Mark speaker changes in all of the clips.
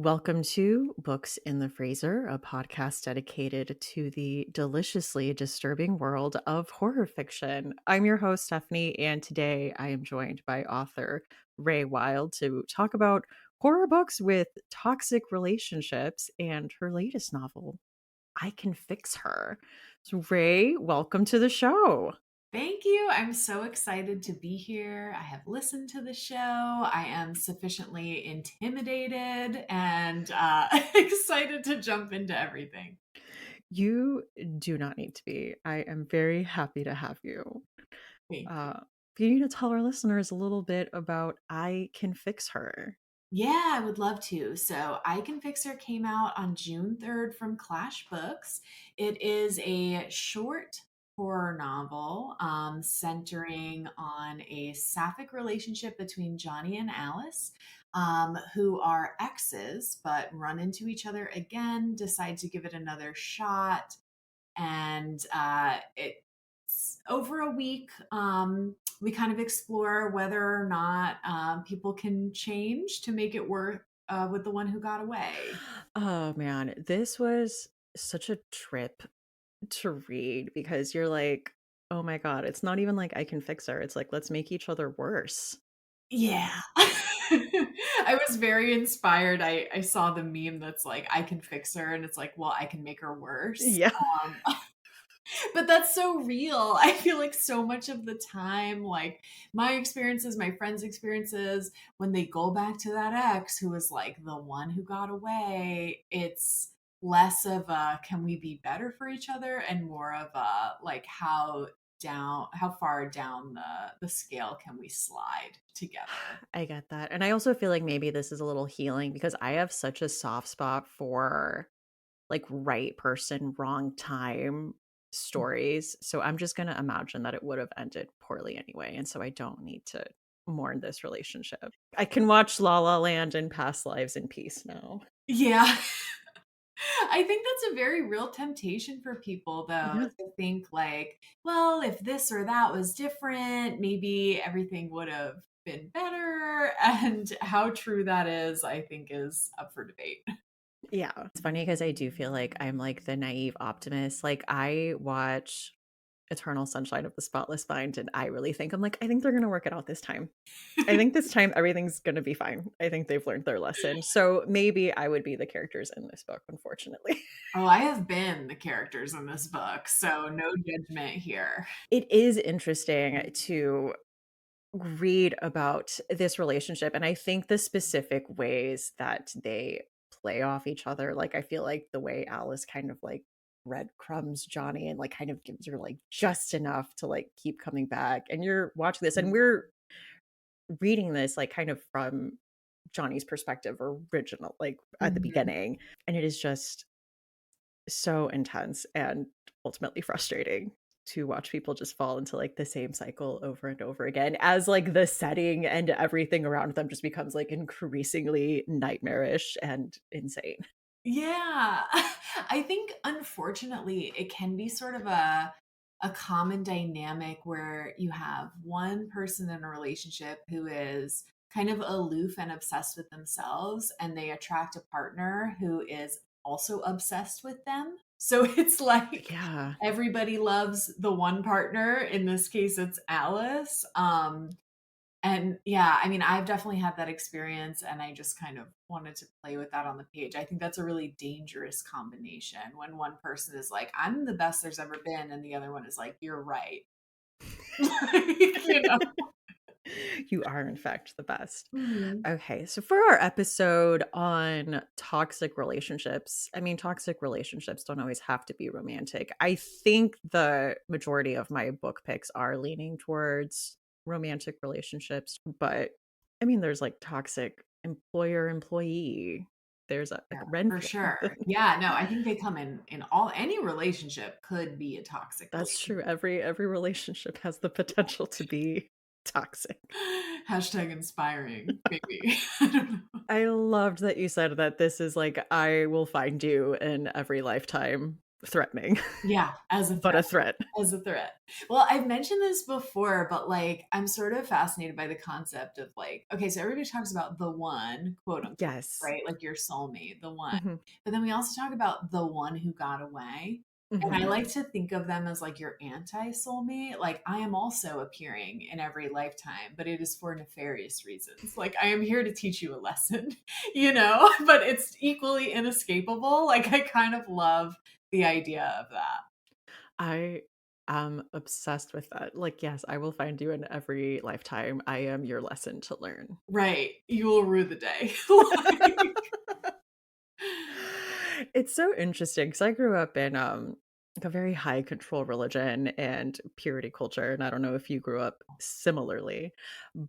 Speaker 1: Welcome to Books in the Freezer, a podcast dedicated to the deliciously disturbing world of horror fiction. I'm your host, Stephanie, and today I am joined by author Rae Wilde to talk about horror books with toxic relationships and her latest novel, I Can Fix Her. So, Rae, welcome to the show.
Speaker 2: Thank you. I'm so excited to be here. I have listened to the show. I am sufficiently intimidated and excited to jump into everything.
Speaker 1: You do not need to be. I am very happy to have you.
Speaker 2: Thank you.
Speaker 1: Uh, you need to tell our listeners a little bit about I Can Fix Her.
Speaker 2: Yeah, I would love to. So, I Can Fix Her came out on June 3rd from Clash Books. It is a short horror novel centering on a sapphic relationship between Johnny and Alice, who are exes but run into each other again, decide to give it another shot, and it's over a week. We kind of explore whether or not people can change to make it work with the one who got away.
Speaker 1: Oh man, this was such a trip to read because you're like, oh my God, it's not even like I can fix her. It's like, let's make each other worse.
Speaker 2: Yeah. I was very inspired. I saw the meme that's like, I can fix her. And it's like, well, I can make her worse.
Speaker 1: Yeah.
Speaker 2: Um, But that's so real. I feel like so much of the time, like my experiences, my friends' experiences, when they go back to that ex who was like the one who got away, it's less of a can we be better for each other and more of a like how far down the scale can we slide together.
Speaker 1: I get that. And I also feel like maybe this is a little healing because I have such a soft spot for like right person, wrong time stories. So I'm just going to imagine that it would have ended poorly anyway. And so I don't need to mourn this relationship. I can watch La La Land and Past Lives in peace now.
Speaker 2: Yeah. I think that's a very real temptation for people, though,
Speaker 1: Yeah.
Speaker 2: to think like, well, if this or that was different, maybe everything would have been better. And how true that is, I think, is up for debate.
Speaker 1: Yeah. It's funny because I do feel like I'm like the naive optimist. Like I watch Eternal Sunshine of the Spotless Mind and I really think I'm like, I think they're going to work it out this time. I think this time everything's going to be fine. I think they've learned their lesson. So maybe I would be the characters in this book, unfortunately.
Speaker 2: Oh, I have been the characters in this book, so no judgment here.
Speaker 1: It is interesting to read about this relationship. And I think the specific ways that they play off each other, like, I feel like the way Alice kind of like breadcrumbs Johnny and like kind of gives her like just enough to like keep coming back. And you're watching this and we're reading this like kind of from Johnny's perspective original, like at the
Speaker 2: Mhm.
Speaker 1: beginning. And it is just so intense and ultimately frustrating to watch people just fall into like the same cycle over and over again as like the setting and everything around them just becomes like increasingly nightmarish and insane.
Speaker 2: Yeah. I think unfortunately it can be sort of a common dynamic where you have one person in a relationship who is kind of aloof and obsessed with themselves and they attract a partner who is also obsessed with them. So it's like
Speaker 1: Yeah.
Speaker 2: everybody loves the one partner. In this case it's Alice. And yeah, I mean, I've definitely had that experience, and I just kind of wanted to play with that on the page. I think that's a really dangerous combination when one person is like, I'm the best there's ever been, and the other one is like, you're right. Like, you know?
Speaker 1: You are, in fact, the best.
Speaker 2: Mhm.
Speaker 1: Okay, so for our episode on toxic relationships, I mean, toxic relationships don't always have to be romantic. I think the majority of my book picks are leaning towards romantic relationships, but I mean, there's like toxic employer employee. There's a like
Speaker 2: Yeah, for
Speaker 1: Renfield.
Speaker 2: sure. Yeah, no, I think they come in all any relationship could be a toxic
Speaker 1: That's true.
Speaker 2: relationship.
Speaker 1: Every relationship has the potential to be toxic.
Speaker 2: Hashtag inspiring, maybe. I don't know.
Speaker 1: I loved that you said that this is like I will find you in every lifetime threatening,
Speaker 2: Yeah, as a
Speaker 1: but
Speaker 2: threat.
Speaker 1: a threat.
Speaker 2: As a threat. Well, I've mentioned this before, but like I'm sort of fascinated by the concept of like, okay, so everybody talks about the one, quote unquote,
Speaker 1: Yes.
Speaker 2: right? Like your soulmate, the one.
Speaker 1: Mhm,
Speaker 2: But then we also talk about the one who got away. And I
Speaker 1: mhm.
Speaker 2: like to think of them as like your anti soulmate. Like I am also appearing in every lifetime, but it is for nefarious reasons. Like I am here to teach you a lesson, but it's equally inescapable. Like I kind of love the idea of that.
Speaker 1: I am obsessed with that. Like, yes, I will find you in every lifetime. I am your lesson to learn.
Speaker 2: Right. You will rue the day.
Speaker 1: It's so interesting because I grew up in, like, a very high control religion and purity culture, and I don't know if you grew up similarly,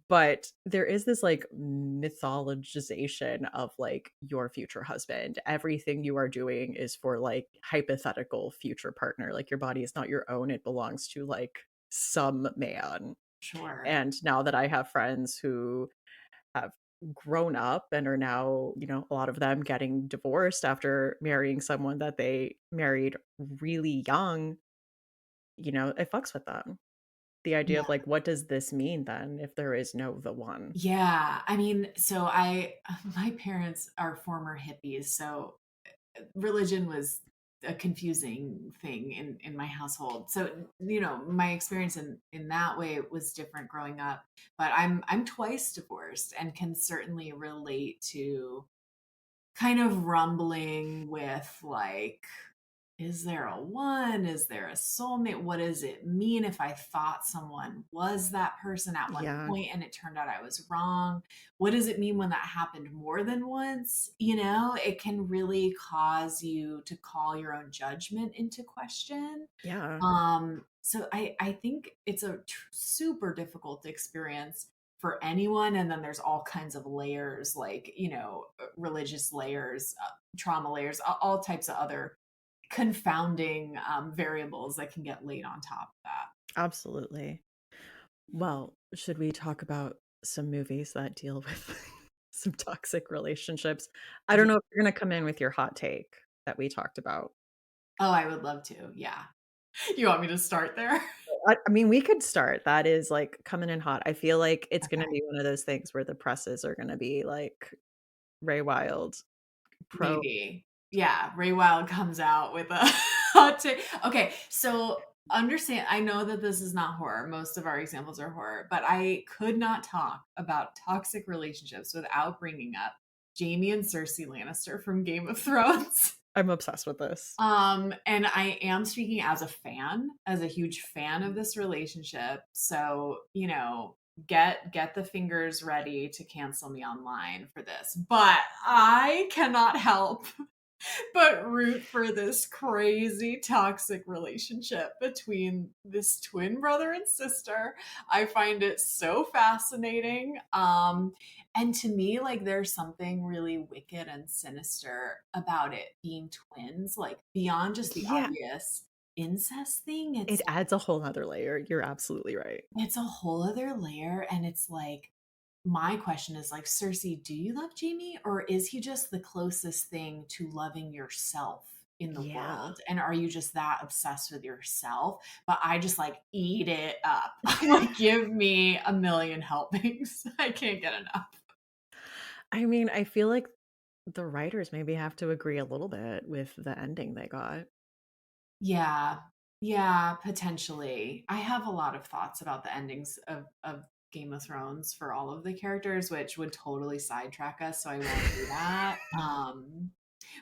Speaker 1: but there is this, like, mythologization of, like, your future husband. Everything you are doing is for, like, hypothetical future partner, like, your body is not your own, it belongs to, like, some man,
Speaker 2: Sure.
Speaker 1: and now that I have friends who have grown up and are now, a lot of them getting divorced after marrying someone that they married really young, it fucks with them. The idea of
Speaker 2: Yeah.
Speaker 1: like, what does this mean then if there is no the one?
Speaker 2: Yeah. I mean, so my parents are former hippies, so religion was a confusing thing in my household. So, my experience in that way was different growing up, but I'm twice divorced and can certainly relate to kind of rumbling with like, is there a one? Is there a soulmate? What does it mean if I thought someone was that person at one
Speaker 1: Yeah.
Speaker 2: point and it turned out I was wrong? What does it mean when that happened more than once? It can really cause you to call your own judgment into question.
Speaker 1: Yeah.
Speaker 2: So I think it's a super difficult experience for anyone. And then there's all kinds of layers, like, religious layers, trauma layers, all types of other confounding variables that can get laid on top of that.
Speaker 1: Absolutely. Well, should we talk about some movies that deal with some toxic relationships? I don't
Speaker 2: Yeah.
Speaker 1: know if you're going to come in with your hot take that we talked about.
Speaker 2: Oh, I would love to. Yeah. You want me to start there?
Speaker 1: I mean, we could start. That is, like, coming in hot. I feel like it's gonna
Speaker 2: Okay.
Speaker 1: be one of those things where the presses are gonna be like, Rae Wilde, pro
Speaker 2: Maybe. Yeah. Rae Wilde comes out with a hot take. Okay. So understand, I know that this is not horror. Most of our examples are horror, but I could not talk about toxic relationships without bringing up Jamie and Cersei Lannister from Game of Thrones.
Speaker 1: I'm obsessed with this.
Speaker 2: And I am speaking as a fan, as a huge fan of this relationship. So, get the fingers ready to cancel me online for this. But I cannot help but root for this crazy toxic relationship between this twin brother and sister. I find it so fascinating. And to me, like there's something really wicked and sinister about it being twins, like beyond just the
Speaker 1: Yeah,
Speaker 2: obvious incest thing.
Speaker 1: it adds a whole other layer. You're absolutely right.
Speaker 2: It's a whole other layer, and it's like my question is like, Cersei, do you love Jamie, or is he just the closest thing to loving yourself in the
Speaker 1: Yeah.
Speaker 2: world? And are you just that obsessed with yourself? But I just like eat it up. Like, give me a million helpings. I can't get enough.
Speaker 1: I mean, I feel like the writers maybe have to agree a little bit with the ending they got.
Speaker 2: Yeah. Yeah, potentially. I have a lot of thoughts about the endings of Game of Thrones for all of the characters, which would totally sidetrack us, so I won't do that.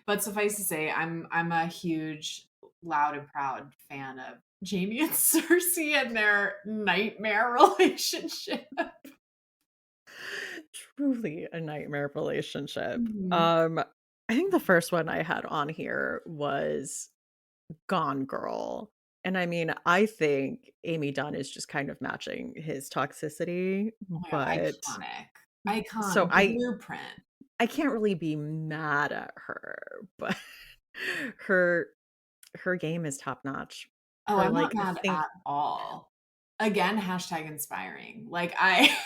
Speaker 2: But suffice to say, I'm a huge, loud and proud fan of Jamie and Cersei and their nightmare relationship.
Speaker 1: Truly a nightmare relationship.
Speaker 2: Mhm.
Speaker 1: I think the first one I had on here was Gone Girl. And I mean, I think Amy Dunn is just kind of matching his toxicity,
Speaker 2: Oh my god,
Speaker 1: but
Speaker 2: iconic.
Speaker 1: so I
Speaker 2: Blueprint.
Speaker 1: I can't really be mad at her, but her her game is top notch.
Speaker 2: Oh,
Speaker 1: Her
Speaker 2: I'm not
Speaker 1: like
Speaker 2: mad
Speaker 1: think
Speaker 2: at all. Again, hashtag inspiring. Like I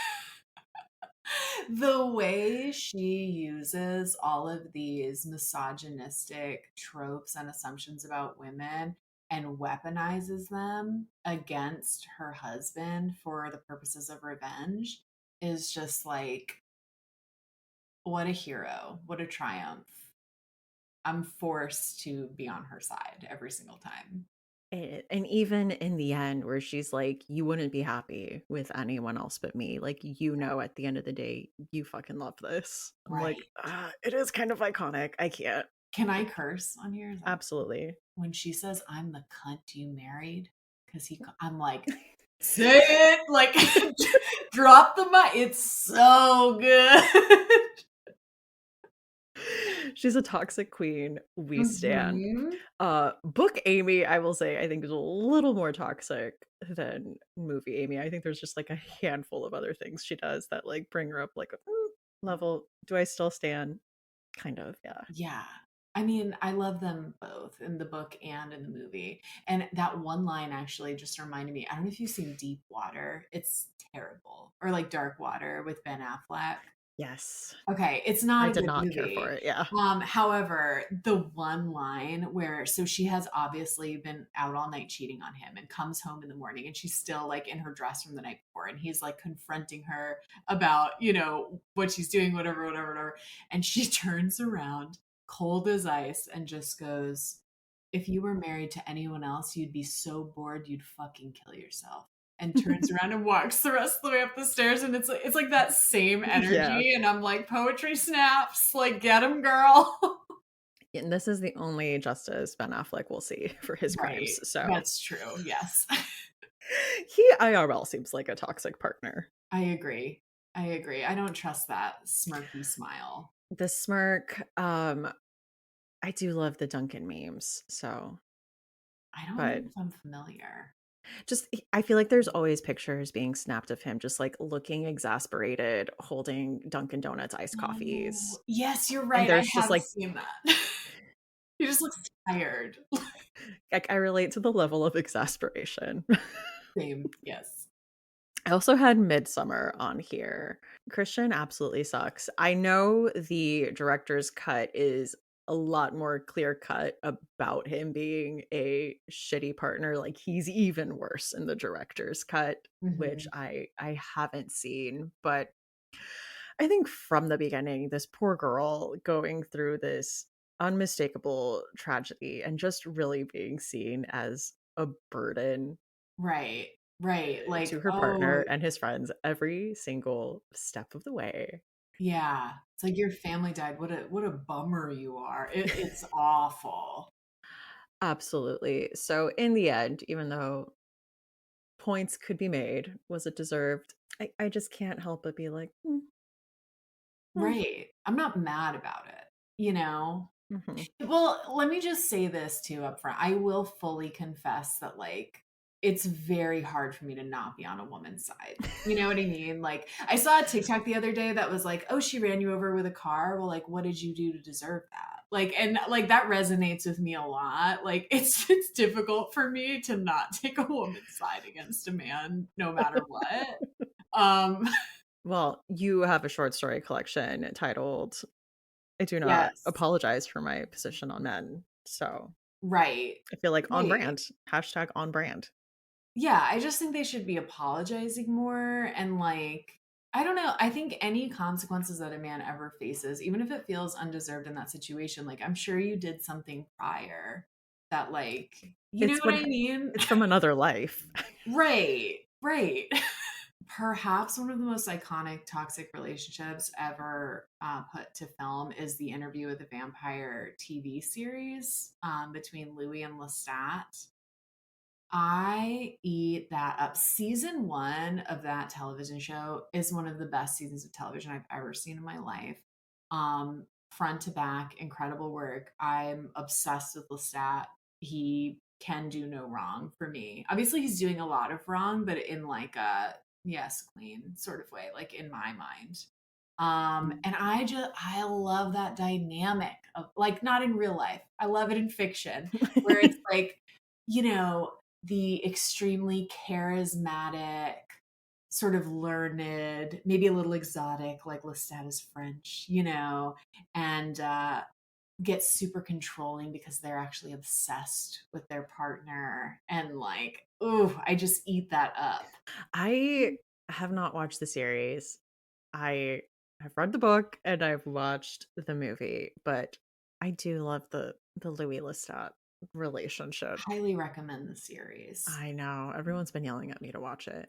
Speaker 2: The way she uses all of these misogynistic tropes and assumptions about women and weaponizes them against her husband for the purposes of revenge is just like, what a hero, what a triumph. I'm forced to be on her side every single time.
Speaker 1: And even in the end where she's like, "You wouldn't be happy with anyone else but me." Like, at the end of the day, you fucking love this. I'm like,
Speaker 2: Right.
Speaker 1: it is kind of iconic. I can't.
Speaker 2: Can I curse on here? Is that
Speaker 1: Absolutely.
Speaker 2: when she says, "I'm the cunt you married"? Because I'm like, say it, like, drop the mic. It's so good.
Speaker 1: She's a toxic queen. We stand.
Speaker 2: Mhm.
Speaker 1: Book Amy, I will say, I think is a little more toxic than movie Amy. I think there's just like a handful of other things she does that like bring her up like a level. Do I still stand? Kind of, yeah.
Speaker 2: Yeah. I mean, I love them both in the book and in the movie. And that one line actually just reminded me. I don't know if you've seen Deep Water. It's terrible. Or like Dark Water with Ben Affleck.
Speaker 1: Yes.
Speaker 2: Okay, it's not
Speaker 1: I
Speaker 2: a
Speaker 1: did
Speaker 2: good
Speaker 1: not care for
Speaker 2: movie.
Speaker 1: it. Yeah.
Speaker 2: However, the one line where so she has obviously been out all night cheating on him and comes home in the morning and she's still like in her dress from the night before and he's like confronting her about, what she's doing, whatever, whatever, whatever. And she turns around, cold as ice, and just goes, "If you were married to anyone else, you'd be so bored you'd fucking kill yourself." And turns around and walks the rest of the way up the stairs, and it's like that same
Speaker 1: Yeah.
Speaker 2: energy, and I'm like, poetry snaps, like, get him, girl.
Speaker 1: And this is the only justice Ben Affleck will see for his
Speaker 2: Right.
Speaker 1: crimes. So
Speaker 2: That's true, yes.
Speaker 1: he IRL seems like a toxic partner.
Speaker 2: I agree. I agree. I don't trust that smirky smile.
Speaker 1: The smirk, I do love the Duncan memes. So,
Speaker 2: I don't know
Speaker 1: but
Speaker 2: if I'm familiar.
Speaker 1: just I feel like there's always pictures being snapped of him just like looking exasperated, holding Dunkin' Donuts iced
Speaker 2: Oh,
Speaker 1: coffees.
Speaker 2: yes, you're
Speaker 1: And
Speaker 2: right, I
Speaker 1: there's just
Speaker 2: have
Speaker 1: like
Speaker 2: seen that. He just looks tired.
Speaker 1: I relate to the level of exasperation.
Speaker 2: Same, yes.
Speaker 1: I also had Midsummer on here. Christian absolutely sucks. I know the director's cut is a lot more clear cut about him being a shitty partner. Like he's even worse in the director's cut, which
Speaker 2: Mhm.
Speaker 1: I haven't seen, but I think from the beginning, this poor girl going through this unmistakable tragedy and just really being seen as a burden
Speaker 2: Right, right, like,
Speaker 1: to her
Speaker 2: "Oh,
Speaker 1: partner and his friends every single step of the way.
Speaker 2: yeah. It's like your family died. What a bummer you are. It's awful.
Speaker 1: Absolutely. So in the end, even though points could be made, was it deserved? I just can't help but be like, mm,
Speaker 2: Right. I'm not mad about it, you know?
Speaker 1: mhm.
Speaker 2: Well, let me just say this too up front. I will fully confess that, like, it's very hard for me to not be on a woman's side. You know what I mean? Like, I saw a TikTok the other day that was like, "Oh, she ran you over with a car." Well, like, what did you do to deserve that? Like, and like that resonates with me a lot. Like, it's difficult for me to not take a woman's side against a man, no matter what. Um,
Speaker 1: Well, you have a short story collection titled I do not
Speaker 2: yes,
Speaker 1: apologize for my position on men. So
Speaker 2: right,
Speaker 1: I feel like on
Speaker 2: right.
Speaker 1: brand. Hashtag on brand.
Speaker 2: Yeah, I just think they should be apologizing more and like I don't know. I think any consequences that a man ever faces, even if it feels undeserved in that situation, like I'm sure you did something prior that like, you know
Speaker 1: It's
Speaker 2: what
Speaker 1: what
Speaker 2: I mean?
Speaker 1: it's from another life.
Speaker 2: Right, right. Perhaps one of the most iconic toxic relationships ever put to film is the Interview with the Vampire TV series between Louis and Lestat. I eat that up. Season 1 of that television show is one of the best seasons of television I've ever seen in my life. Front to back, incredible work. I'm obsessed with Lestat. He can do no wrong for me. Obviously, he's doing a lot of wrong, but in like a yes, queen sort of way, like in my mind. And I love that dynamic of like not in real life. I love it in fiction where it's like, you know, the extremely charismatic, sort of learned, maybe a little exotic, like Lestat is French, and get super controlling because they're actually obsessed with their partner. And like, ooh, I just eat that up.
Speaker 1: I have not watched the series. I have read the book and I've watched the movie, but I do love the Louis Lestat relationship.
Speaker 2: Highly recommend the series.
Speaker 1: I know everyone's been yelling at me to watch it.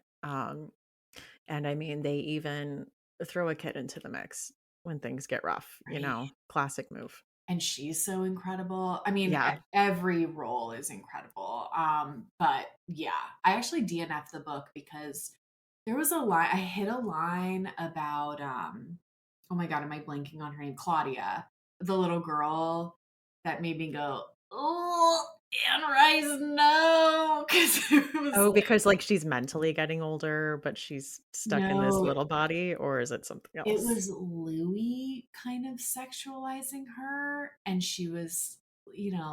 Speaker 1: And I mean, they even throw a kid into the mix when things get rough,
Speaker 2: Right.
Speaker 1: classic move.
Speaker 2: And she's so incredible. I mean,
Speaker 1: Yeah.
Speaker 2: every role is incredible. But yeah, I actually DNF'd the book because there was a line, I hit a line about, oh my God, am I blanking on her name? Claudia, the little girl that made me go, oh, Anne Rice, no. Because it was
Speaker 1: Oh,
Speaker 2: like,
Speaker 1: because like she's mentally getting older, but she's stuck in this
Speaker 2: no,
Speaker 1: little body, or is it something
Speaker 2: it
Speaker 1: else?
Speaker 2: was Louis kind of sexualizing her, and she was,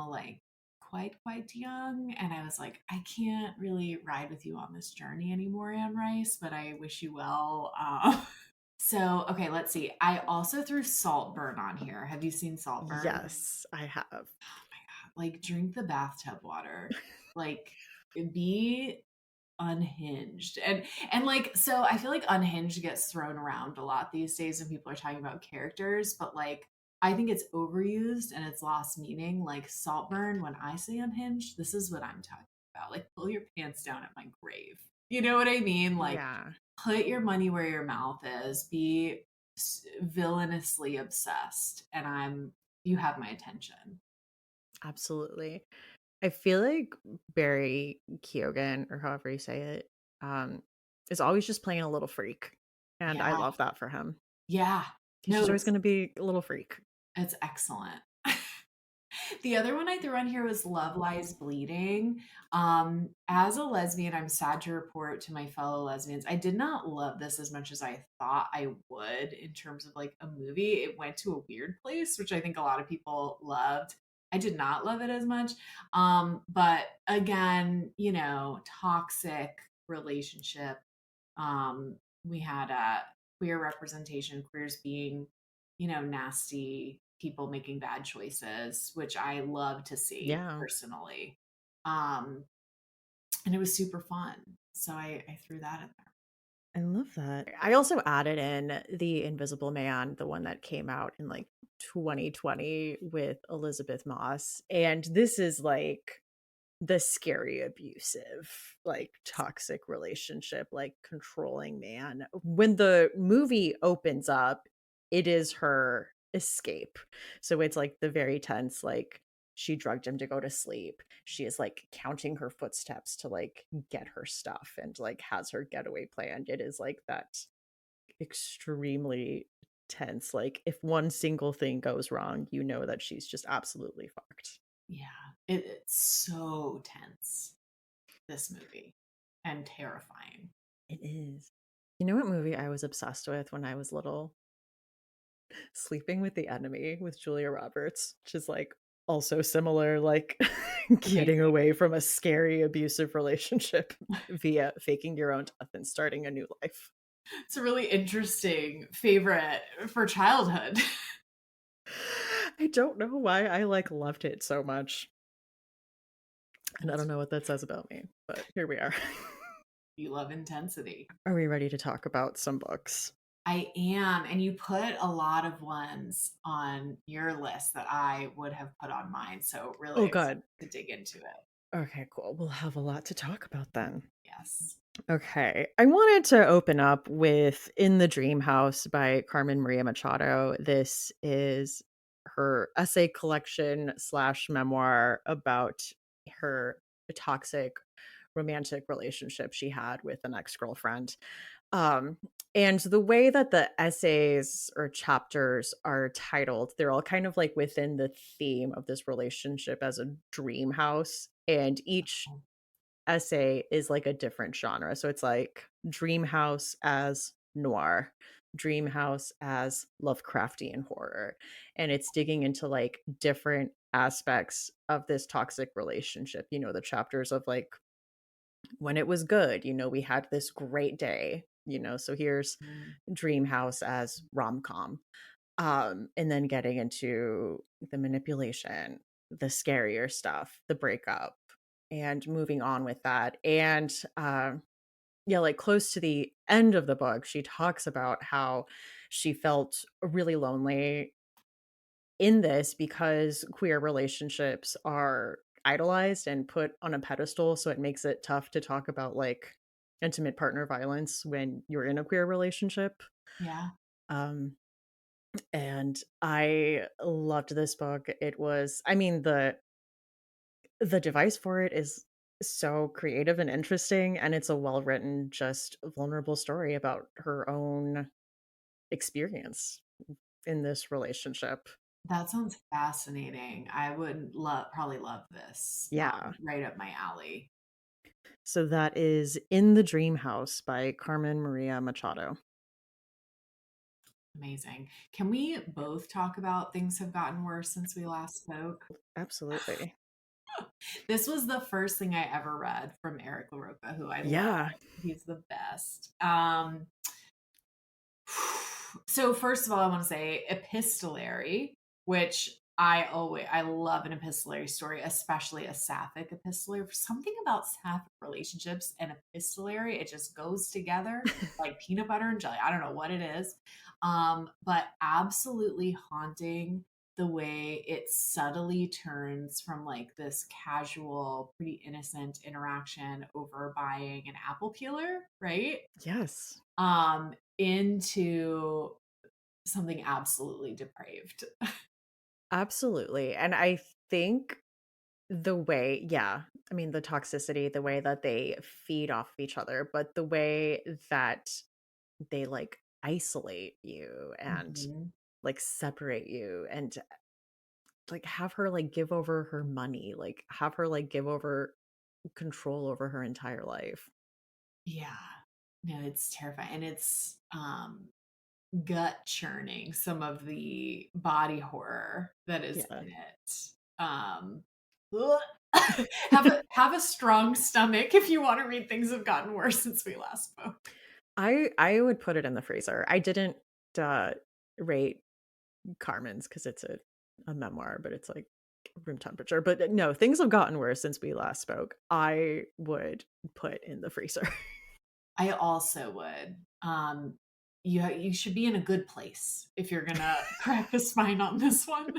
Speaker 2: like quite young. And I was like, I can't really ride with you on this journey anymore, Anne Rice, but I wish you well. So, okay, let's see. I also threw Saltburn on here. Have you seen Saltburn?
Speaker 1: Yes, I have.
Speaker 2: Like, drink the bathtub water. Like, be unhinged. And like, so I feel like unhinged gets thrown around a lot these days when people are talking about characters, but like, I think it's overused and it's lost meaning. Like Saltburn, when I say unhinged, this is what I'm talking about. Like, pull your pants down at my grave. You know what I mean? Like,
Speaker 1: Yeah,
Speaker 2: put your money where your mouth is. Be villainously obsessed, and you have my attention.
Speaker 1: absolutely. I feel like Barry Keoghan, or however you say it, um, is always just playing a little freak, and I
Speaker 2: Yeah.
Speaker 1: love that for him.
Speaker 2: Yeah.
Speaker 1: He's
Speaker 2: No,
Speaker 1: just always gonna be a little freak.
Speaker 2: it's excellent. The other one I threw on here was Love Lies Bleeding. As a lesbian, I'm sad to report to my fellow lesbians, I did not love this as much as I thought I would in terms of like a movie. It went to a weird place, which I think a lot of people loved. I did not love it as much. But again, toxic relationship. We had queer representation, queers being, nasty people making bad choices, which I love to see
Speaker 1: Yeah,
Speaker 2: personally. Um, and it was super fun. So I threw that in there.
Speaker 1: I love that. I also added in The Invisible Man, the one that came out in like 2020 with Elizabeth Moss, and this is like the scary abusive, like toxic relationship, like controlling man. When the movie opens up, it is her escape. So it's like the very tense, like she drugged him to go to sleep. She is like counting her footsteps to like get her stuff and like has her getaway planned. It is like that extremely tense. Like if one single thing goes wrong, you know that she's just absolutely fucked.
Speaker 2: Yeah, it's so tense, this movie, and terrifying.
Speaker 1: It is. You know what movie I was obsessed with when I was little? Sleeping with the Enemy with Julia Roberts, which is like also similar, like getting
Speaker 2: Amazing.
Speaker 1: away from a scary abusive relationship via faking your own death and starting a new life.
Speaker 2: It's a really interesting favorite for childhood.
Speaker 1: I don't know why I like loved it so much. And I don't
Speaker 2: That's,
Speaker 1: know what that says about me, but here we are.
Speaker 2: you love intensity.
Speaker 1: Are we ready to talk about some books?
Speaker 2: I am. And you put a lot of ones on your list that I would have put on mine. So really
Speaker 1: Oh,
Speaker 2: excited
Speaker 1: God.
Speaker 2: to dig into it.
Speaker 1: Okay, cool. We'll have a lot to talk about then.
Speaker 2: Yes.
Speaker 1: Okay. I wanted to open up with In the Dream House by Carmen Maria Machado. This is her essay collection slash memoir about her toxic romantic relationship she had with an ex-girlfriend. Um, and the way that the essays or chapters are titled, they're all kind of like within the theme of this relationship as a dream house. And each essay is like a different genre. So it's like Dream House as noir, Dream House as Lovecraftian horror. And it's digging into like different aspects of this toxic relationship. The chapters of like when it was good, we had this great day. So here's
Speaker 2: Mm.
Speaker 1: Dream House as rom-com. And then getting into the manipulation, the scarier stuff, the breakup, and moving on with that. And yeah, like close to the end of the book, she talks about how she felt really lonely in this because queer relationships are idolized and put on a pedestal. So it makes it tough to talk about like intimate partner violence when you're in a queer relationship.
Speaker 2: Yeah.
Speaker 1: Um, and I loved this book. It was, I mean, the device for it is so creative and interesting, and it's a well-written, just vulnerable story about her own experience in this relationship.
Speaker 2: That sounds fascinating. I would probably love this.
Speaker 1: Yeah.
Speaker 2: Right up my alley.
Speaker 1: So that is In the Dream House by Carmen Maria Machado.
Speaker 2: Amazing. Can we both talk about Things Have Gotten Worse since we last spoke?
Speaker 1: Absolutely.
Speaker 2: This was the first thing I ever read from Eric LaRocca, who I love.
Speaker 1: Yeah.
Speaker 2: He's the best. So first of all, I want to say epistolary, which I love an epistolary story, especially a sapphic epistolary. Something about sapphic relationships and epistolary, it just goes together like peanut butter and jelly. I don't know what it is. But absolutely haunting the way it subtly turns from like this casual, pretty innocent interaction over buying an apple peeler, right?
Speaker 1: Yes.
Speaker 2: Into something absolutely depraved.
Speaker 1: Absolutely. And I think the way, yeah, I mean, the toxicity, the way that they feed off of each other, but the way that they like isolate you and
Speaker 2: Mhm.
Speaker 1: like separate you and like have her like give over her money, like have her like give over control over her entire life.
Speaker 2: Yeah. No, it's terrifying. And it's gut churning, some of the body horror that is
Speaker 1: Yeah.
Speaker 2: in it. Ugh. Have a strong stomach if you want to read Things Have Gotten Worse since we last spoke.
Speaker 1: I would put it in the freezer. I didn't uh rate Carmen's because it's a memoir, but it's like room temperature. But no, things have gotten worse since we last spoke. I would put in the freezer.
Speaker 2: I also would. You should be in a good place if you're gonna crack the spine on this one.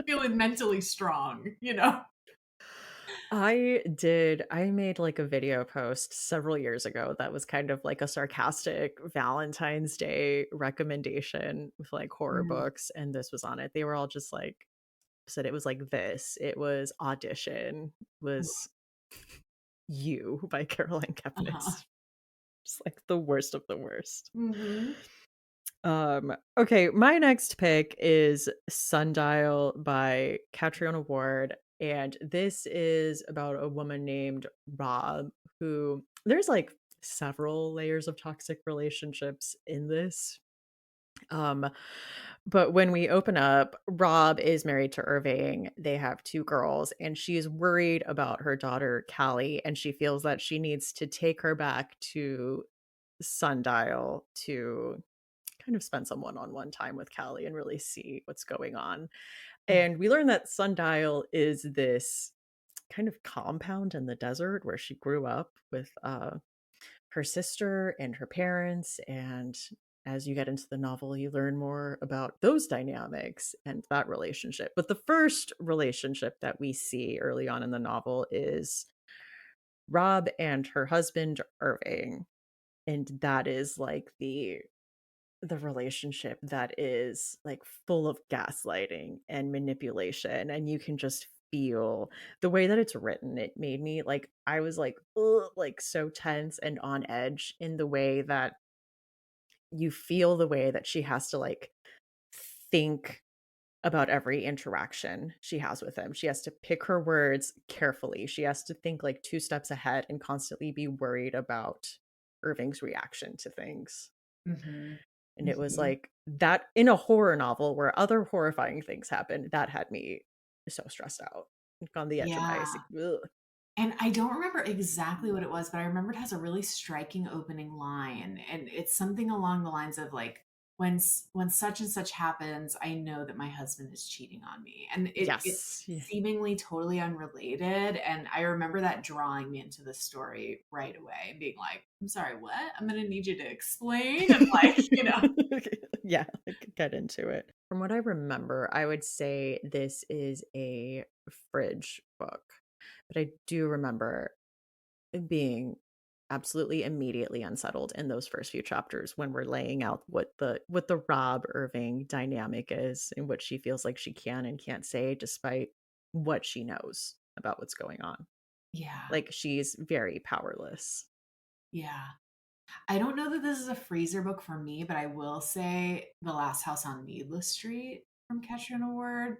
Speaker 2: Feeling mentally strong.
Speaker 1: I made like a video post several years ago that was kind of like a sarcastic Valentine's Day recommendation with like horror
Speaker 2: Mm.
Speaker 1: books, and this was on it. They were all just like said it was like this. It was Audition, was You by Caroline
Speaker 2: Uh-huh.
Speaker 1: Kepnes. Just like the worst of the worst.
Speaker 2: Hmm.
Speaker 1: Okay, my next pick is Sundial by Catriona Ward, and this is about a woman named Rob who there's like several layers of toxic relationships in this. Um but when we open up, Rob is married to Irving. They have two girls, and she's worried about her daughter Callie, and she feels that she needs to take her back to Sundial to kind of spend some one-on-one time with Callie and really see what's going on. And we learn that Sundial is this kind of compound in the desert where she grew up with her sister and her parents. And as you get into the novel, you learn more about those dynamics and that relationship. But the first relationship that we see early on in the novel is Rob and her husband, Irving. And that is like the relationship that is like full of gaslighting and manipulation, and you can just feel the way that it's written. It made me like I was like ugh, like so tense and on edge in the way that you feel the way that she has to like think about every interaction she has with him. She has to pick her words carefully. She has to think like two steps ahead and constantly be worried about Irving's reaction to things.
Speaker 2: Hmm.
Speaker 1: And it was
Speaker 2: Hmm.
Speaker 1: like that in a horror novel where other horrifying things happen, that had me so stressed out, like on the edge of my
Speaker 2: Yeah.
Speaker 1: seat. Ugh.
Speaker 2: And I don't remember exactly what it was, but I remember it has a really striking opening line, and it's something along the lines of like, when such and such happens, I know that my husband is cheating on me. And it's
Speaker 1: Yes. Yeah.
Speaker 2: seemingly totally unrelated. And I remember that drawing me into the story right away, being like, I'm sorry, what? I'm gonna need you to explain. And like,
Speaker 1: Yeah, like, get into it. From what I remember, I would say this is a fridge book, but I do remember being absolutely immediately unsettled in those first few chapters when we're laying out what the Rob Irving dynamic is and what she feels like she can and can't say despite what she knows about what's going on.
Speaker 2: yeah,
Speaker 1: Like she's very powerless.
Speaker 2: yeah. I don't know that this is a freezer book for me, but I will say The Last House on Needless Street from Catriona Ward,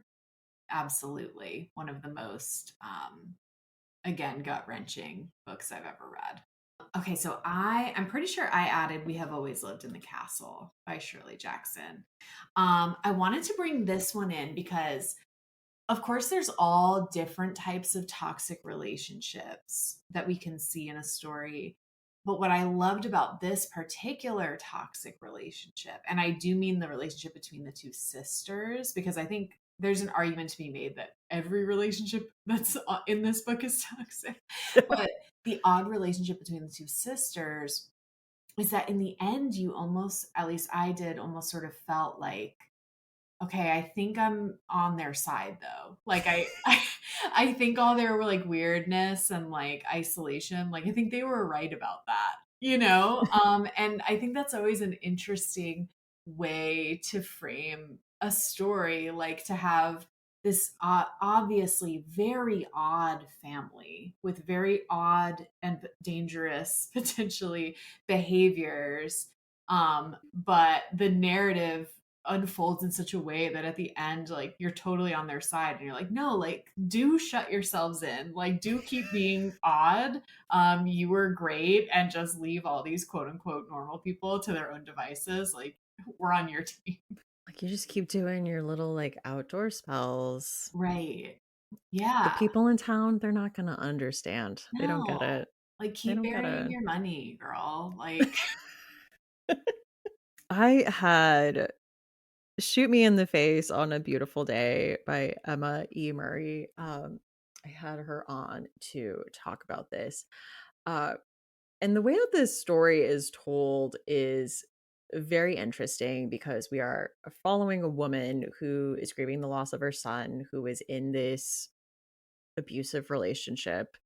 Speaker 2: absolutely one of the most, again, gut-wrenching books I've ever read. Okay, so I'm pretty sure I added We Have Always Lived in the Castle by Shirley Jackson. I wanted to bring this one in because of course, there's all different types of toxic relationships that we can see in a story. But what I loved about this particular toxic relationship, and I do mean the relationship between the two sisters, because I think there's an argument to be made that every relationship that's in this book is toxic. But the odd relationship between the two sisters is that in the end, you almost, at least I did, almost sort of felt like, okay, I think I'm on their side though. Like I think all their like weirdness and like isolation, like I think they were right about that, you know? And I think that's always an interesting way to frame a story, like to have this obviously very odd family with very odd and dangerous potentially behaviors, but the narrative unfolds in such a way that at the end, like you're totally on their side and you're like, no, like do shut yourselves in, like do keep being odd. You were great, and just leave all these quote unquote normal people to their own devices. Like we're on your team.
Speaker 1: Like, you just keep doing your little, like, outdoor spells.
Speaker 2: Right.
Speaker 1: The
Speaker 2: Yeah.
Speaker 1: people in town, they're not gonna understand. They don't get
Speaker 2: No.
Speaker 1: it.
Speaker 2: Like
Speaker 1: They
Speaker 2: keep
Speaker 1: don't get
Speaker 2: burying
Speaker 1: it.
Speaker 2: your money, girl. Like
Speaker 1: I had Shoot Me in the Face on a Beautiful Day by Emma E. Murray. I had her on to talk about this. Uh, and the way that this story is told is very interesting because we are following a woman who is grieving the loss of her son, who is in this abusive relationship.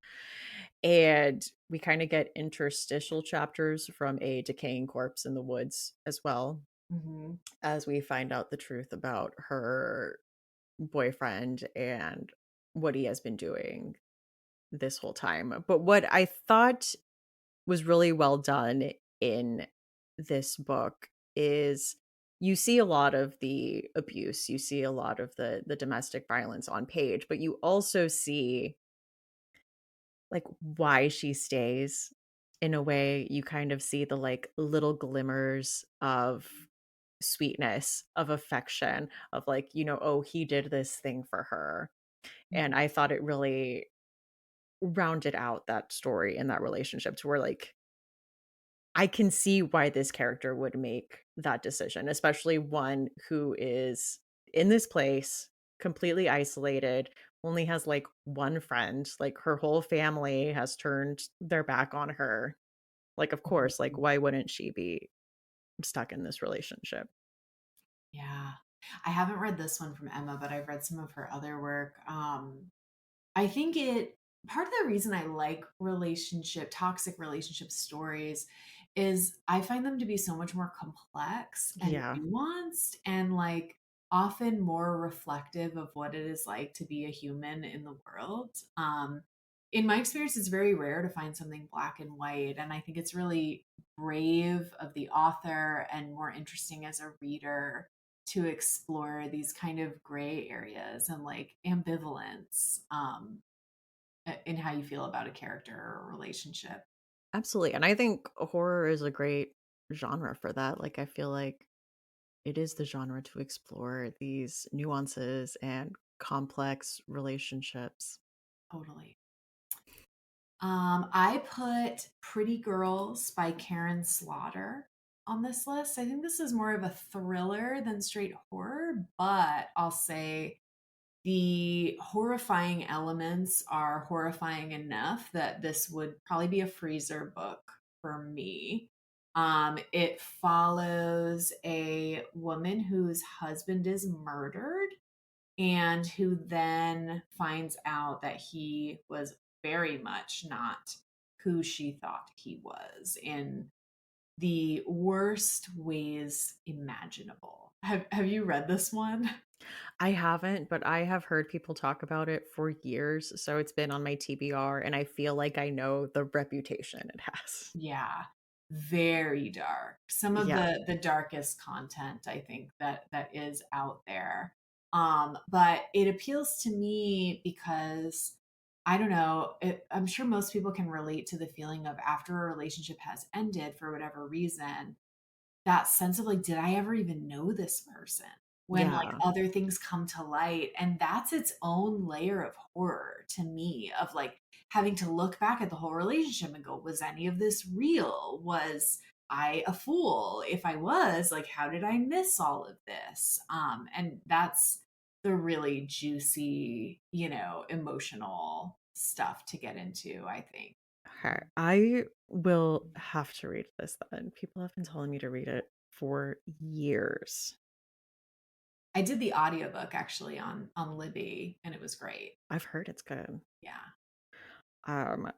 Speaker 1: And we kind of get interstitial chapters from a decaying corpse in the woods as well,
Speaker 2: mhm,
Speaker 1: as we find out the truth about her boyfriend and what he has been doing this whole time. But what I thought was really well done in this book is you see a lot of the abuse, you see a lot of the domestic violence on page, but you also see like why she stays. In a way, you kind of see the like little glimmers of sweetness, of affection, of like, oh, he did this thing for her. And
Speaker 2: mhm,
Speaker 1: I thought it really rounded out that story and that relationship to where like I can see why this character would make that decision, especially one who is in this place, completely isolated, only has like one friend, like her whole family has turned their back on her. Like, of course, like,
Speaker 2: mhm.
Speaker 1: why wouldn't she be stuck in this relationship?
Speaker 2: Yeah. I haven't read this one from Emma, but I've read some of her other work. I think it part of the reason I like toxic relationship stories is I find them to be so much more complex and
Speaker 1: Yeah,
Speaker 2: nuanced and like often more reflective of what it is like to be a human in the world. In my experience, it's very rare to find something black and white. And I think it's really brave of the author and more interesting as a reader to explore these kind of gray areas and like ambivalence, in how you feel about a character or a relationship.
Speaker 1: absolutely. And I think horror is a great genre for that. Like, I feel like it is the genre to explore these nuances and complex relationships.
Speaker 2: Totally. I put Pretty Girls by Karen Slaughter on this list. I think this is more of a thriller than straight horror, but I'll say the horrifying elements are horrifying enough that this would probably be a freezer book for me. It follows a woman whose husband is murdered and who then finds out that he was very much not who she thought he was in the worst ways imaginable. Have you read this one?
Speaker 1: I haven't, but I have heard people talk about it for years, so it's been on my TBR, and I feel like I know the reputation it has.
Speaker 2: Yeah, very dark. Some of
Speaker 1: Yeah,
Speaker 2: the darkest content I think that is out there. But it appeals to me because I don't know, I'm sure most people can relate to the feeling of after a relationship has ended for whatever reason, that sense of like, did I ever even know this person? When like
Speaker 1: yeah,
Speaker 2: other things come to light. And that's its own layer of horror to me, of like having to look back at the whole relationship and go, was any of this real? Was I a fool? If I was, like, how did I miss all of this? And that's the really juicy, emotional stuff to get into, I think.
Speaker 1: okay. I will have to read this then. People have been telling me to read it for years.
Speaker 2: I did the audiobook actually on Libby and it was great.
Speaker 1: I've heard it's good.
Speaker 2: Yeah.
Speaker 1: Um,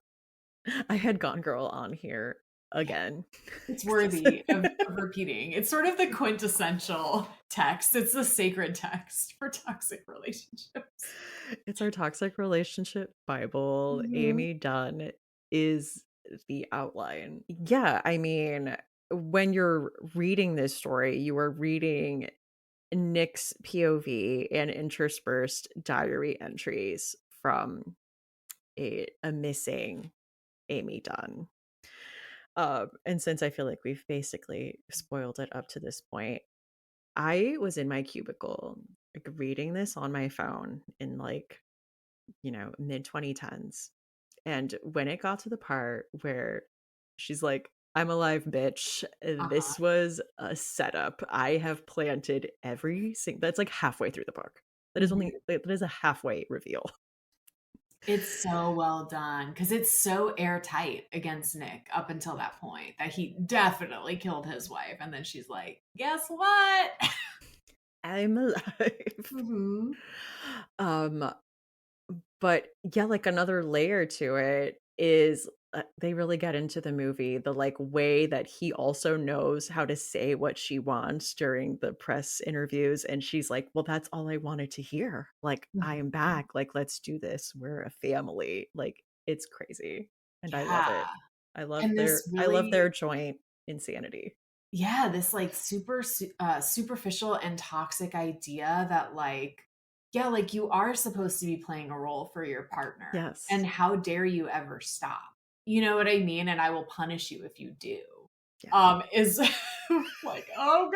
Speaker 1: I had Gone Girl on here
Speaker 2: Yeah.
Speaker 1: again.
Speaker 2: It's worthy of repeating. It's sort of the quintessential text. It's the sacred text for toxic relationships.
Speaker 1: It's our toxic relationship Bible.
Speaker 2: Mhm.
Speaker 1: Amy Dunn is the outline. Yeah, I mean, when you're reading this story, you are reading Nick's POV and interspersed diary entries from a missing Amy Dunn. And since I feel like we've basically spoiled it up to this point, I was in my cubicle, like, reading this on my phone in, like, mid 2010s. And when it got to the part where she's like, "I'm alive, bitch,"
Speaker 2: Uh-huh.
Speaker 1: this was a setup. I have planted every single that's like halfway through the book. That is
Speaker 2: Mhm.
Speaker 1: only that is a halfway reveal.
Speaker 2: It's so well done because it's so airtight against Nick up until that point that he definitely killed his wife. And then she's like, guess what?
Speaker 1: I'm alive.
Speaker 2: Mhm.
Speaker 1: Um, but yeah, like, another layer to it is, they really get into the movie, the, like, way that he also knows how to say what she wants during the press interviews, and she's like, "Well, that's all I wanted to hear. Like, I am
Speaker 2: Mhm.
Speaker 1: back. Like, let's do this. We're a family." Like, it's crazy, and I love
Speaker 2: Yeah.
Speaker 1: it.
Speaker 2: And this
Speaker 1: I love their
Speaker 2: really
Speaker 1: joint insanity.
Speaker 2: Yeah, this like superficial and toxic idea that like, yeah, like you are supposed to be playing a role for your partner.
Speaker 1: Yes.
Speaker 2: And how dare you ever stop? You know what I mean? And I will punish you if you do.
Speaker 1: Yeah.
Speaker 2: Is like, oh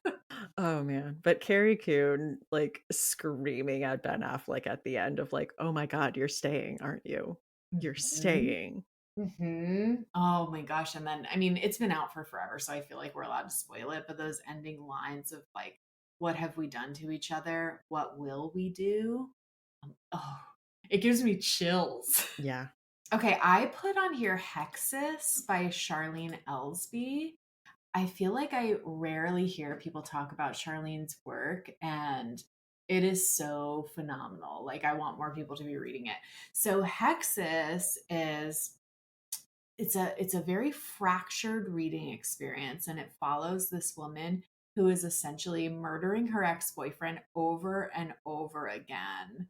Speaker 2: God.
Speaker 1: Oh, man, but Carrie Coon, like, screaming at Ben Affleck at the end of, like, "Oh my god, you're staying, aren't you? You're
Speaker 2: Mhm.
Speaker 1: staying."
Speaker 2: Mhm. Oh my gosh, and then I mean, it's been out for forever, so I feel like we're allowed to spoil it, but those ending lines of like, "What have we done to each other? What will we do?" Oh, it gives me chills.
Speaker 1: Yeah.
Speaker 2: Okay, I put on here Hexis by Charlene Elsby. I feel like I rarely hear people talk about Charlene's work, and it is so phenomenal. Like, I want more people to be reading it. So, Hexis is it's a very fractured reading experience, and it follows this woman who is essentially murdering her ex-boyfriend over and over again,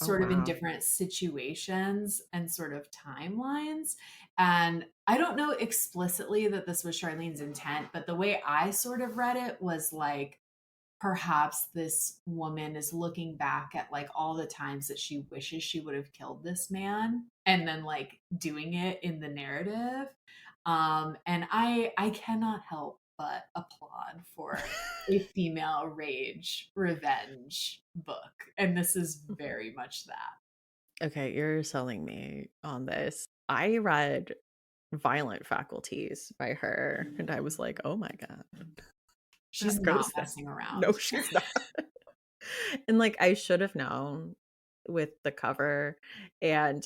Speaker 1: Oh,
Speaker 2: sort of in
Speaker 1: wow.
Speaker 2: different situations and sort of timelines. And I don't know explicitly that this was Charlene's intent, but the way I sort of read it was like perhaps this woman is looking back at like all the times that she wishes she would have killed this man and then like doing it in the narrative. And I cannot help but applaud for a female rage revenge book, and this is very much that.
Speaker 1: Okay, you're selling me on this. I read Violent Faculties by her, and I was like, "Oh my god,
Speaker 2: She's
Speaker 1: that
Speaker 2: not
Speaker 1: goes there."
Speaker 2: messing
Speaker 1: No,
Speaker 2: around.
Speaker 1: she's not. And, like, I should have known with the cover, and,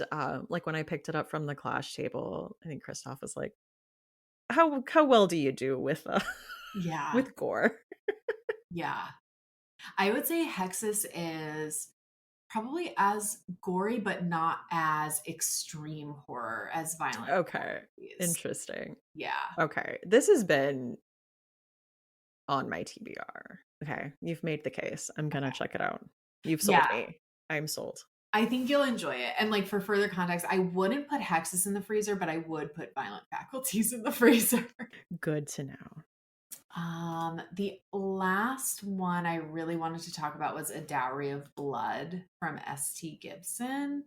Speaker 1: like, when I picked it up from the Clash table, I think Christoph was like, "How well do you do with,
Speaker 2: Yeah,
Speaker 1: with gore?"
Speaker 2: yeah. I would say Hexis is probably as gory, but not as extreme horror as Violent
Speaker 1: Okay,
Speaker 2: Faculties.
Speaker 1: interesting.
Speaker 2: Yeah.
Speaker 1: Okay, this has been on my TBR. Okay, you've made the case. I'm gonna
Speaker 2: Okay.
Speaker 1: check it out. You've sold
Speaker 2: Yeah.
Speaker 1: me. I'm sold.
Speaker 2: I think you'll enjoy it. And like for further context, I wouldn't put Hexus in the freezer, but I would put Violent Faculties in the freezer.
Speaker 1: Good to know.
Speaker 2: The last one I really wanted to talk about was A Dowry of Blood from S.T. Gibson.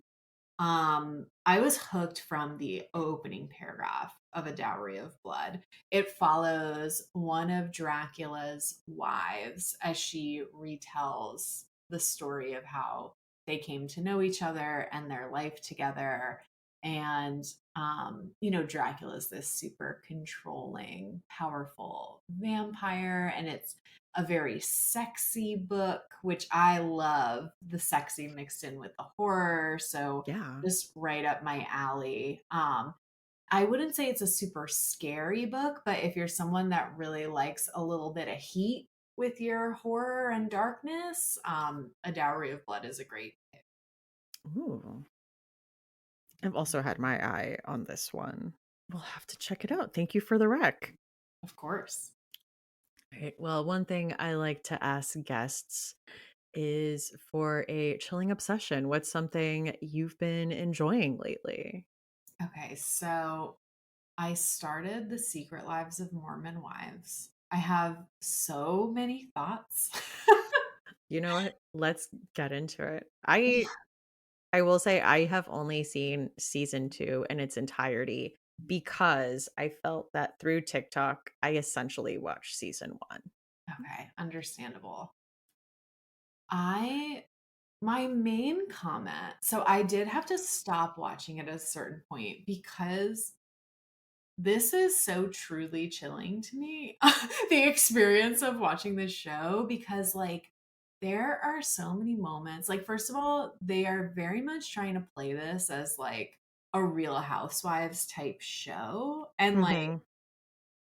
Speaker 2: I was hooked from the opening paragraph of A Dowry of Blood. It follows one of Dracula's wives as she retells the story of how they came to know each other and their life together. And, Dracula's this super controlling, powerful vampire, and it's a very sexy book, which I love the sexy mixed in with the horror. So
Speaker 1: Yeah.
Speaker 2: just right up my alley. I wouldn't say it's a super scary book, but if you're someone that really likes a little bit of heat with your horror and darkness, A Dowry of Blood is a great pick,
Speaker 1: Ooh. I've also had my eye on this one. We'll have to check it out. Thank you for the rec.
Speaker 2: of course.
Speaker 1: Right. Well, one thing I like to ask guests is for a chilling obsession. What's something you've been enjoying lately?
Speaker 2: Okay, so I started The Secret Lives of Mormon Wives. I have so many thoughts.
Speaker 1: You know what? Let's get into it. I will say I have only seen season 2 in its entirety because I felt that through TikTok, I essentially watched season 1.
Speaker 2: Okay, understandable. I My main comment, so I did have to stop watching at a certain point because this is so truly chilling to me. The experience of watching this show because like there are so many moments. Like first of all, they are very much trying to play this as like a Real Housewives type show and like
Speaker 1: Mhm.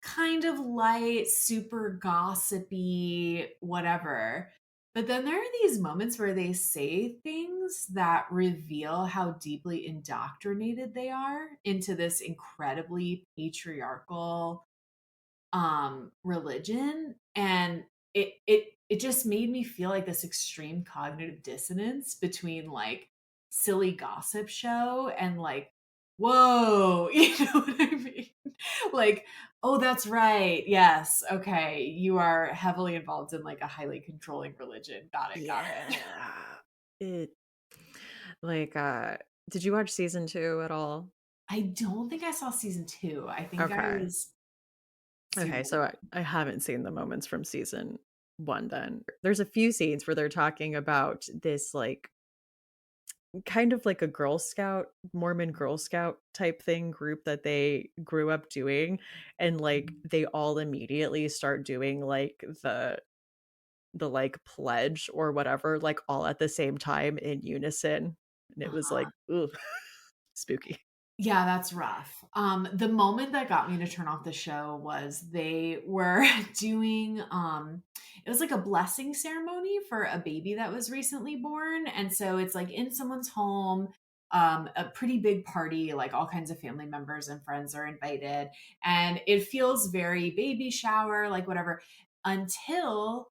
Speaker 2: kind of light, super gossipy, whatever. But then there are these moments where they say things that reveal how deeply indoctrinated they are into this incredibly patriarchal religion, and it just made me feel like this extreme cognitive dissonance between like silly gossip show and like whoa, you know what I mean? Like, oh, that's right, yes, okay, you are heavily involved in like a highly controlling religion, got it, got it.
Speaker 1: Yeah. It like, did you watch season 2 at all?
Speaker 2: I don't think I saw season 2. I think I
Speaker 1: Okay.
Speaker 2: was
Speaker 1: Okay,
Speaker 2: super
Speaker 1: so I haven't seen the moments from season 1 then. There's a few scenes where they're talking about this, like, kind of like a Girl Scout, Mormon Girl Scout type thing group that they grew up doing, and, like, they all immediately start doing, like, like, pledge or whatever, like, all at the same time in unison, and it was like, ooh, spooky.
Speaker 2: Yeah, that's rough. The moment that got me to turn off the show was they were doing it was like a blessing ceremony for a baby that was recently born. And so it's like in someone's home, a pretty big party, like all kinds of family members and friends are invited. And it feels very baby shower, like whatever, until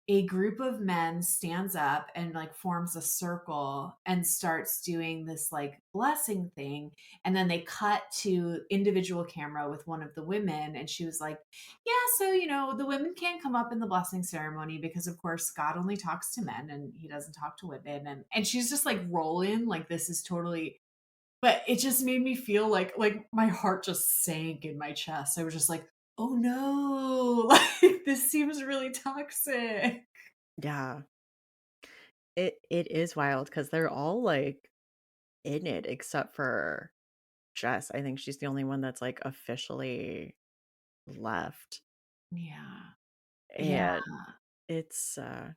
Speaker 2: a group of men stands up and like forms a circle and starts doing this like blessing thing, and then they cut to individual camera with one of the women, and she was like, yeah, so the women can't come up in the blessing ceremony because of course God only talks to men and he doesn't talk to women, and she's just like rolling like this is totally, but it just made me feel like my heart just sank in my chest. I was just like, oh no, like this seems really toxic.
Speaker 1: Yeah. It is wild because 'cause they're all, like in it except for Jess. I think she's the only one that's, like, officially left,
Speaker 2: Yeah. Yeah.
Speaker 1: and it's, uh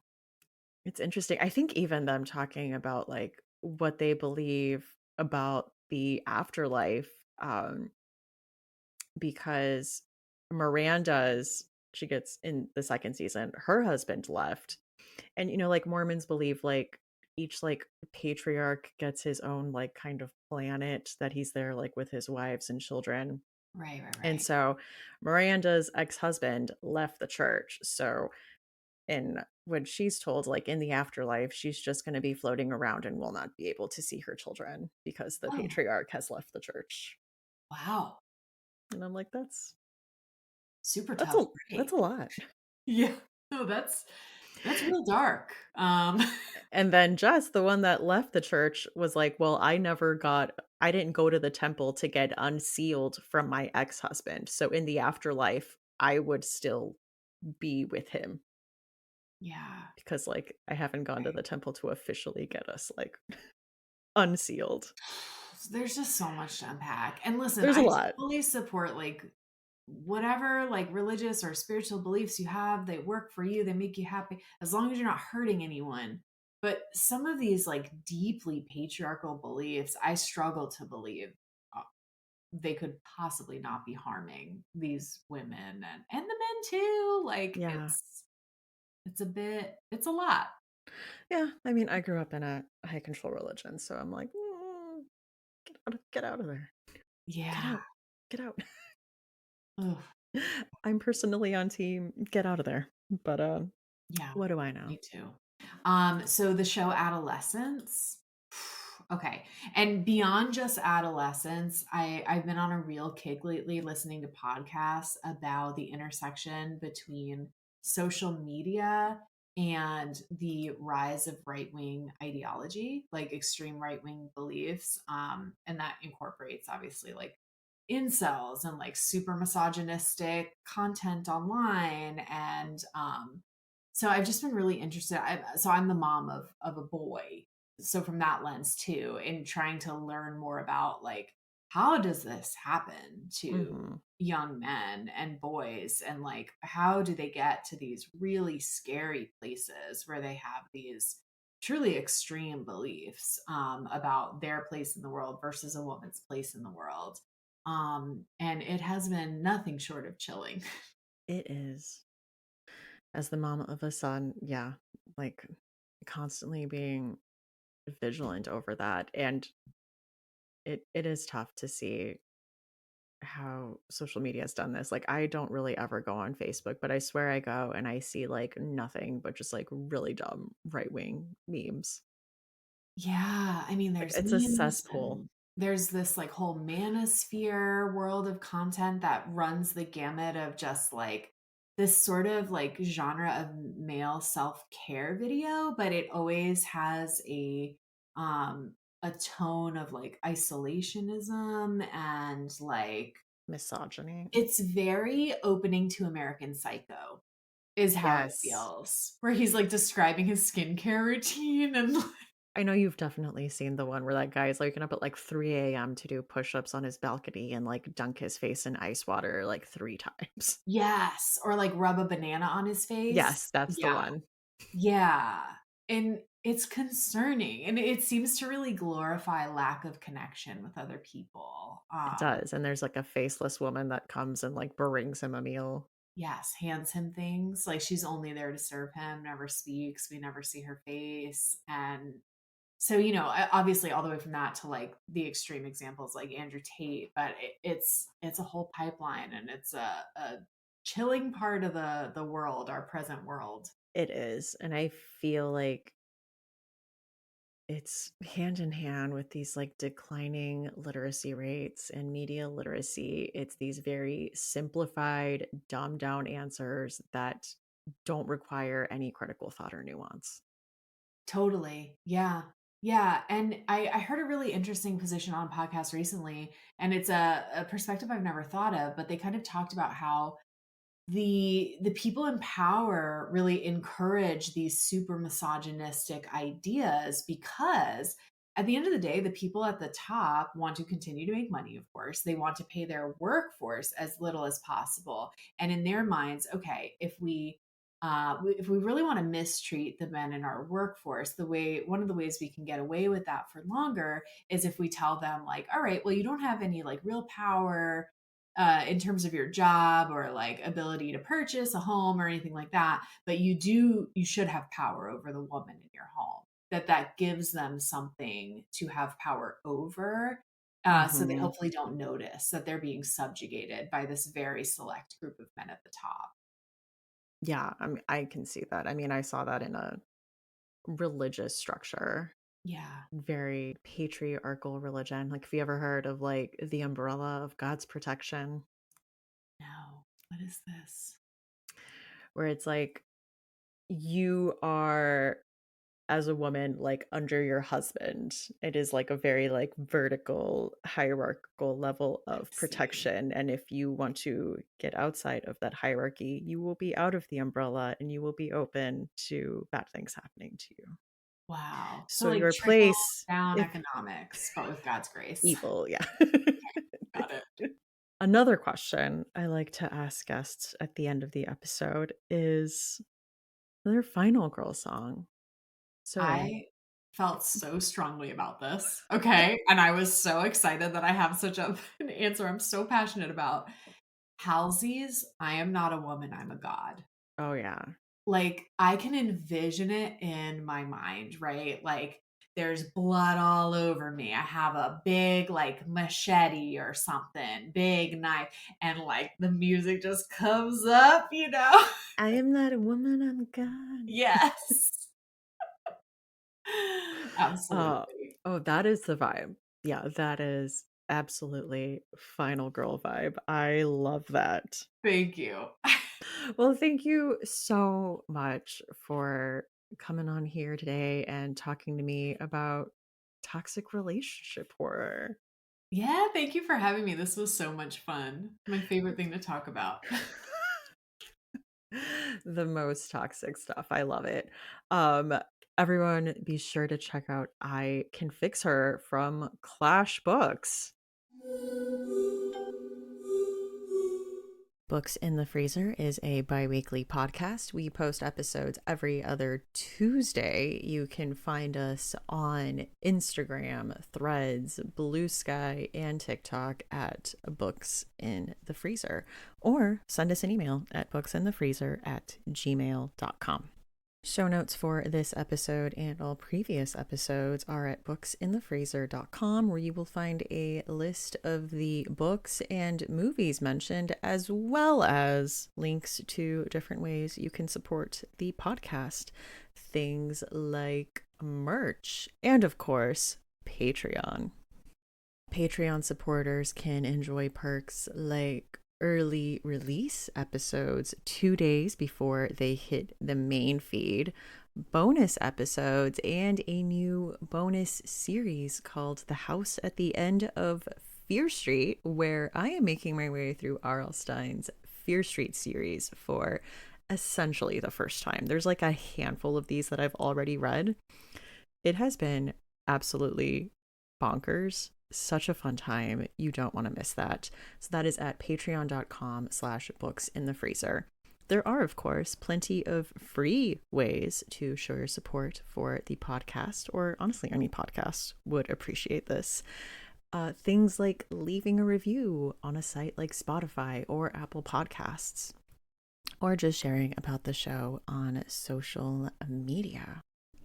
Speaker 1: it's interesting. I think even them talking about, like, what they believe about the afterlife, because Miranda's she gets in the 2nd season, her husband left. And, like, Mormons believe, like, each, like, patriarch gets his own, like, kind of planet that he's there, like, with his wives and children.
Speaker 2: Right, right,
Speaker 1: And
Speaker 2: right.
Speaker 1: so Miranda's ex-husband left the church. So, and when she's told, like, in the afterlife, she's just gonna be floating around and will not be able to see her children because the
Speaker 2: Oh,
Speaker 1: patriarch has left the church.
Speaker 2: wow.
Speaker 1: And I'm like,
Speaker 2: Super
Speaker 1: that's
Speaker 2: tough
Speaker 1: a that's
Speaker 2: break.
Speaker 1: a lot.
Speaker 2: Yeah. No, that's real dark.
Speaker 1: And then Jess, the one that left the church, was like, "Well, I didn't go to the temple to get unsealed from my ex-husband. So in the afterlife, I would still be with him
Speaker 2: Yeah.
Speaker 1: because, like, I haven't gone to
Speaker 2: Right.
Speaker 1: the temple to officially get us, like, unsealed."
Speaker 2: There's just so much to unpack. And listen,
Speaker 1: There's a
Speaker 2: I
Speaker 1: lot.
Speaker 2: totally support like whatever like religious or spiritual beliefs you have, they work for you, they make you happy as long as you're not hurting anyone. But some of these like deeply patriarchal beliefs, I struggle to believe uh, they could possibly not be harming these women and the men too. Like
Speaker 1: Yeah.
Speaker 2: it's a lot.
Speaker 1: Yeah, I mean, I grew up in a high control religion, so I'm like, get out of there. Get
Speaker 2: Yeah.
Speaker 1: out. Get out."
Speaker 2: Ugh.
Speaker 1: I'm personally on team get out of there, but,
Speaker 2: Yeah,
Speaker 1: what do I know?
Speaker 2: me too. So the show Adolescence. Okay. And beyond just adolescence, I've been on a real kick lately listening to podcasts about the intersection between social media and the rise of right-wing ideology, like extreme right-wing beliefs. And that incorporates obviously like incels and like super misogynistic content online and so I've just been really interested. So I'm the mom of a boy, so from that lens too, in trying to learn more about like how does this happen to
Speaker 1: Mhm.
Speaker 2: young men and boys, and like how do they get to these really scary places where they have these truly extreme beliefs about their place in the world versus a woman's place in the world. And it has been nothing short of chilling.
Speaker 1: It is. As the mom of a son, yeah, like, constantly being vigilant over that, and it is tough to see how social media has done this. Like, I don't really ever go on Facebook, but I swear I go and I see, like, nothing but just, like, really dumb right-wing memes.
Speaker 2: Yeah, I mean,
Speaker 1: Like,
Speaker 2: there's
Speaker 1: it's a
Speaker 2: memes
Speaker 1: cesspool.
Speaker 2: and there's this like whole manosphere world of content that runs the gamut of just like this sort of like genre of male self-care video, but it always has a tone of like isolationism and like
Speaker 1: Misogyny.
Speaker 2: it's very opening to American Psycho is how it
Speaker 1: Yes.
Speaker 2: feels. Where he's like describing his skincare routine and
Speaker 1: I know you've definitely seen the one where that guy is waking up at, like, 3 a.m. to do push-ups on his balcony and, like, dunk his face in ice water, like, 3 times.
Speaker 2: yes, or like rub a banana on his
Speaker 1: Yes,
Speaker 2: face.
Speaker 1: that's the
Speaker 2: Yeah,
Speaker 1: one.
Speaker 2: yeah, and it's concerning, and it seems to really glorify lack of connection with other people.
Speaker 1: It does, and there's, like, a faceless woman that comes and, like, brings him a meal.
Speaker 2: Yes, hands him things, like she's only there to serve him, never speaks, we never see her face, and so, obviously all the way from that to like the extreme examples like Andrew Tate, but it's a whole pipeline and it's a chilling part of the world, our present world.
Speaker 1: It is, and I feel like it's hand in hand with these, like, declining literacy rates and media literacy. It's these very simplified, dumbed down answers that don't require any critical thought or nuance.
Speaker 2: Totally. Yeah. Yeah. And I heard a really interesting position on a podcast recently, and it's a perspective I've never thought of, but they kind of talked about how the people in power really encourage these super misogynistic ideas because at the end of the day, the people at the top want to continue to make money, of course. They want to pay their workforce as little as possible. And in their minds, okay, if we really want to mistreat the men in our workforce, one of the ways we can get away with that for longer is if we tell them like, all right, well, you don't have any like real power in terms of your job or like ability to purchase a home or anything like that, but you should have power over the woman in your home. That gives them something to have power over. So they
Speaker 1: Mhm.
Speaker 2: hopefully don't notice that they're being subjugated by this very select group of men at the top.
Speaker 1: Yeah, I can see that. I mean, I saw that in a religious structure,
Speaker 2: Yeah.
Speaker 1: very patriarchal religion. Like, have you ever heard of like the umbrella of God's protection,
Speaker 2: No. What is this?
Speaker 1: where it's like you are as a woman like under your husband. It is like a very like vertical hierarchical level
Speaker 2: I
Speaker 1: of
Speaker 2: see.
Speaker 1: protection, and if you want to get outside of that hierarchy, you will be out of the umbrella and you will be open to bad things happening to you.
Speaker 2: Wow. So
Speaker 1: So
Speaker 2: like
Speaker 1: your
Speaker 2: trickle
Speaker 1: place,
Speaker 2: down
Speaker 1: if
Speaker 2: economics, but with God's grace.
Speaker 1: evil, yeah.
Speaker 2: Got it.
Speaker 1: Another question I like to ask guests at the end of the episode is their final girl song. So, Rae,
Speaker 2: I felt so strongly about this. Okay. And I was so excited that I have such an answer I'm so passionate about. Halsey's I Am Not a Woman, I'm a God.
Speaker 1: oh yeah.
Speaker 2: Like, I can envision it in my mind, right? Like, there's blood all over me. I have a big, like, machete or something, big knife, and, like, the music just comes up, you know?
Speaker 1: I am not a woman, I'm God.
Speaker 2: Yes.
Speaker 1: Uh,
Speaker 2: Absolutely.
Speaker 1: oh, that is the vibe. Yeah, that is absolutely final girl vibe. I love that.
Speaker 2: Thank you.
Speaker 1: Well, thank you so much for coming on here today and talking to me about toxic relationship horror.
Speaker 2: Yeah, thank you for having me. This was so much fun. My favorite thing to talk about.
Speaker 1: The most toxic stuff. I love it. Um, Everyone be sure to check out I Can Fix Her from Clash Books. Books in the Freezer is a bi weekly podcast. We post episodes every other Tuesday. You can find us on Instagram, Threads, Blue Sky, and TikTok at Books in the Freezer, or send us an email at booksinthefreezer@gmail.com. Show notes for this episode and all previous episodes are at booksinthefreezer.com, where you will find a list of the books and movies mentioned, as well as links to different ways you can support the podcast. Things like merch and, of course, Patreon. Patreon supporters can enjoy perks like early release episodes 2 days before they hit the main feed, bonus episodes, and a new bonus series called The House at the End of Fear Street, where I am making my way through R.L. Stein's Fear Street series for essentially the first time. There's like a handful of these that I've already read. It has been absolutely bonkers. Such a fun time. You don't want to miss that. So that is at patreon.com/books in the freezer. There are, of course, plenty of free ways to show your support for the podcast, or honestly, any podcast would appreciate this. Things like leaving a review on a site like Spotify or Apple Podcasts, or just sharing about the show on social media.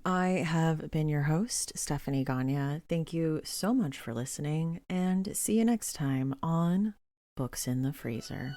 Speaker 1: I have been your host, Stephanie Gagne. Thank you so much for listening, and see you next time on Books in the Freezer.